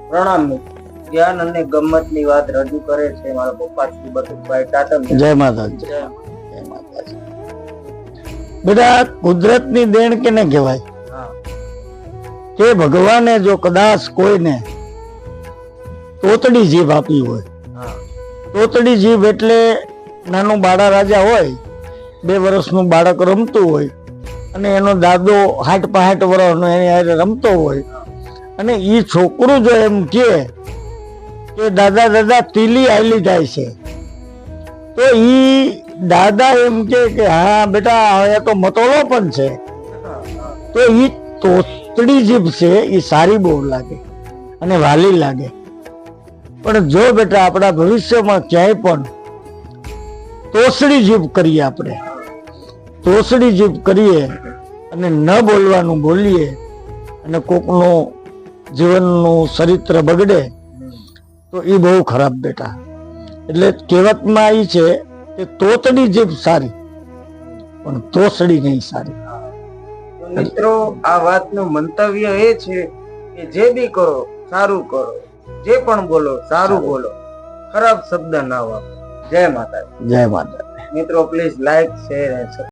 પ્રણામ મિત્રો. જ્ઞાન અને ગમ્મત ની વાત રજૂ કરે છે મારા પપ્પા શ્રી બટુકભાઈ ટાટા. જય માતાજી. જય માતાજી. બેટા, કુદરત ની દેણ કેને કહેવાય? કે ભગવાને જો કદાચ કોઈને તોતડી જીભ આપી હોય, તોતડી જીભ એટલે નાનું બાળા રાજા હોય, 2 વર્ષનું બાળક રમતું હોય અને એનો દાદો 60-65 વર્ષનો એની હારે રમતો હોય અને ઈ છોકરું જો એમ કે દાદા દાદા તીલી આયલી જાય છે, તો ઈ દાદા એમ કે હા બેટા હવે તો મતોળો પણ છે, તો ઈ તોતડી જીભ છે એ સારી બહુ લાગે અને વાલી લાગે. પણ જો બેટા આપણા ભવિષ્યમાં ક્યાંય પણ તોસડી જીભ કરીએ, આપણે તોસડી જીભ કરીએ અને ન બોલવાનું બોલીએ અને કોકનું જીવનનું ચરિત્ર બગડે તો એ બહુ ખરાબ બેટા. એટલે કહેવતમાં એ છે કે તોતડી જીભ સારી પણ તોસડી નહીં સારી. મિત્રો, આ વાતનું મંતવ્ય એ છે કે જે બી કરો સારું કરો, જે પણ બોલો સારું બોલો, ખરાબ શબ્દ ના વાપરો. જય માતા. જય માતા. મિત્રો, પ્લીઝ લાઈક, શેર અને